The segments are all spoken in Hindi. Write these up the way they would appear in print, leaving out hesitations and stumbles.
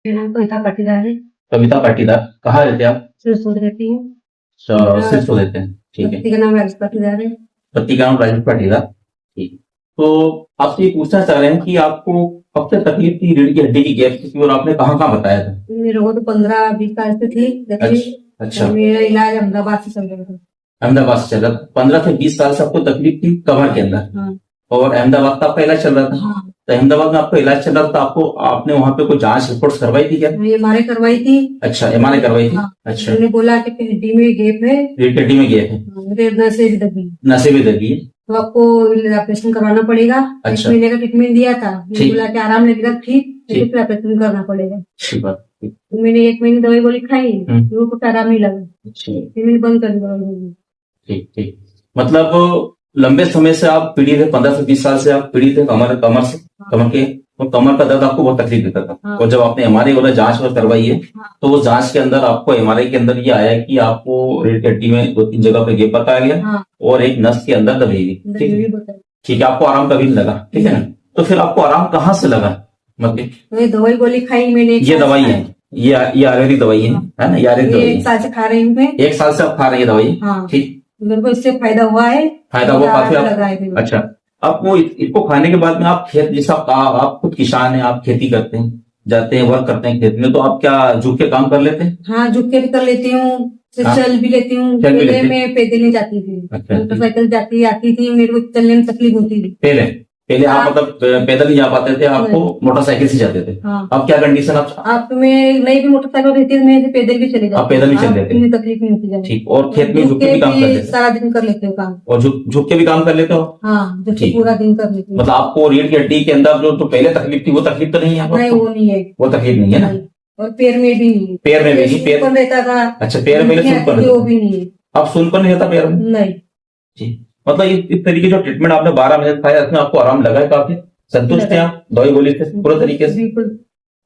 मेरा नाम कविता पाटीदार है। कविता पाटीदार, कहाँ रहते हैं आप? सिरसोद रहती हूँ। सिर्फ रहते हैं, ठीक है। पति का नाम राजेश पाटीदार है। पति का नाम राजेश पाटीदार, ठीक। तो आपसे ये पूछना चाह रहे हैं कि आपको कब से तकलीफ थी रीढ़ की हड्डी की गैप की और आपने कहाँ कहाँ बताया था? मेरे को तो 15-20 साल से थी तकलीफ। अच्छा, मेरा इलाज अहमदाबाद से चल रहा था। अहमदाबाद से चल रहा था। 15 से 20 साल से आपको तकलीफ थी कमर के अंदर। हाँ। और अहमदाबाद का आपका इलाज चल रहा था। हाँ। तो अहमदाबाद में आपका इलाज चल रहा था, आपको आपने वहाँ पे कोई जांच रिपोर्ट करवाई थी क्या? एमआरआई करवाई थी। अच्छा, एमआरआई करवाई थी। हाँ। अच्छा, उन्होंने बोला कि हड्डी में गैप है। रीढ़ की हड्डी में गैप है। मेरे नसें भी दबी। नसें भी दबी है। तो आपको ऑपरेशन करवाना पड़ेगा। अच्छा। 1 महीने का ट्रीटमेंट दिया था। बोला कि आराम लगेगा ठीक, फिर ऑपरेशन करना पड़ेगा। अच्छी बात। तो मैंने 1 महीने दवाई गोली खाई, तो कुछ आराम नहीं लगा। फिर मैंने बंद कर दी। ठीक ठीक। मतलब लंबे समय से आप पीड़ित है, 15 से 20 साल से आप पीड़ित है कमर से, कमर के, और कमर का दर्द आपको बहुत तकलीफ देता था। और जब आपने एमआरआई वाला जांच करवाई है, तो वो जांच के अंदर आपको एमआरआई के अंदर ये आया कि आपको रीढ़ की हड्डी में 2-3 जगह पे गैप बताया गया और एक नस के अंदर दबी हुई। ठीक है, ठीक है। आपको आराम कभी नहीं लगा, ठीक है ना? तो फिर आपको आराम कहाँ से लगा? मतलब दवाई गोली खाई मैंने। ये दवाई है, ये आयुर्वेदिक दवाई है ना? ये आयुर्वेदिक दवाई 1 साल से खा रही हूँ मैं। 1 साल से आप खा रही है दवाई? ठीक। मेरे को इससे फायदा हुआ है। फायदा हुआ काफी। अच्छा, अब वो इसको खाने के बाद में आप खेत, जैसा आप खुद किसान हैं, आप खेती करते हैं, जाते हैं, वर्क करते हैं खेत में, तो आप क्या झुक के काम कर लेते हैं? हाँ, झुक के भी कर लेती हूँ, चल भी लेती हूँ। पहले मैं पैदल नहीं जाती थी, मोटरसाइकिल जाती आती थी, मेरे को चलने में तकलीफ होती थी। पहले आप मतलब पैदल नहीं जा पाते थे, आपको मोटरसाइकिल से जाते थे। अब क्या कंडीशन? आप में नहीं भी मोटरसाइकिल रहती है, मैं पैदल भी चले जाती। आप पैदल भी चल देते हैं, तकलीफ नहीं होती। ठीक। और खेत में झुक के भी काम कर लेते हैं? सारा दिन कर लेते हो काम। और झुक के भी काम कर लेते हो? हाँ, पूरा दिन कर लेते हो। मतलब आपको रीढ़ की हड्डी के अंदर जो पहले तकलीफ थी, वो तकलीफ तो नहीं है? नहीं, वो नहीं है। वो तकलीफ नहीं है ना? और पैर में भी नहीं। पैर में भी नहीं? पैर रहता था। अच्छा, पैर में सुनपन, वो भी नहीं है। अब सुनपन नहीं रहता पैर में? नहीं जी। मतलब इस तरीके जो ट्रीटमेंट आपने 12 महीने खाया, इसमें आपको आराम लगा है? काफी संतुष्ट हैं आप दवाई गोली से पूरे तरीके से? बिल्कुल।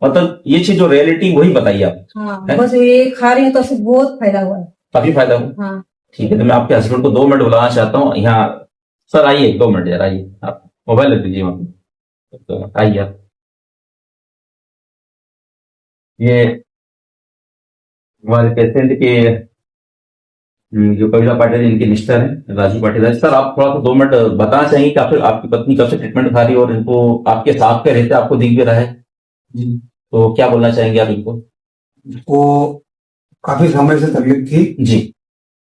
मतलब ये चीज जो रियलिटी वही बताइए आप। हाँ, बस ये खा रही है तो उससे बहुत फायदा हुआ है। काफी फायदा हुआ। हाँ। ठीक है, तो मैं आपके हस्बैंड को 2 मिनट बुलाना चाहता हूँ यहाँ। सर आइए, 2 मिनट यार, आइए। आप मोबाइल रख दीजिए वहां, तो आइए आप। ये हमारे पेशेंट के जो कविता पाटीदार इनके मिस्टर हैं राजू पाटीदार। सर, आप थोड़ा सा 2 मिनट बताना चाहेंगे कि आपकी पत्नी कब से ट्रीटमेंट खा रही है और इनको आपके साथ पे रहते आपको दिख भी रहा है जी, तो क्या बोलना चाहेंगे आप इनको? वो काफी समय से तकलीफ थी जी,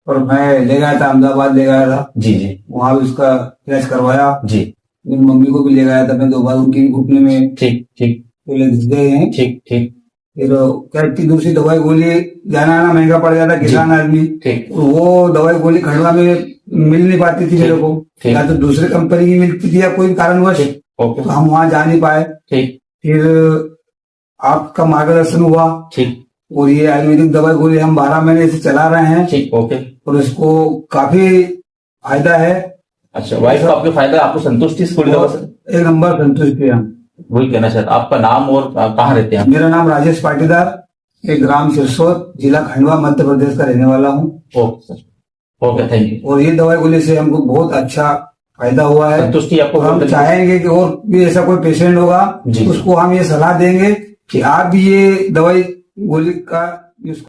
और मैं ले गया था, अहमदाबाद ले गया था जी जी, वहां भी उसका इलाज करवाया जी। मेरी मम्मी को भी ले गया था मैं 2 बार, उनकी भी घुटने में ठीक ठीक गए हैं। ठीक ठीक। फिर क्या इतनी दूसरी दवाई गोली जाना आना महंगा पड़ जाता किसान आदमी, ठीक। तो वो दवाई गोली खंडवा में मिल नहीं पाती थी मेरे को, या तो दूसरे कंपनी की मिलती थी या कोई कारणवश, तो हम वहां जा नहीं पाए। ठीक। फिर आपका मार्गदर्शन हुआ। ठीक। और ये आयुर्वेदिक दवाई गोली हम 12 महीने से चला रहे हैं। ठीक। ओके। और इसको काफी फायदा है। अच्छा, वाइफ को आपके फायदा, आपको संतुष्टि इस गोली दवा से? 1 नंबर संतुष्टि है। वही कहना चाहता। आपका नाम और कहाँ रहते हैं? मेरा नाम राजेश पाटीदार, एक ग्राम सिरसोद, जिला खंडवा, मध्य प्रदेश का रहने वाला हूँ। Okay, thank you. और ये दवाई गोली से हमको बहुत अच्छा फायदा हुआ है, संतुष्टि आपको? हम चाहेंगे कि और भी ऐसा कोई पेशेंट होगा उसको हम ये सलाह देंगे कि आप भी ये दवाई गोली का यूज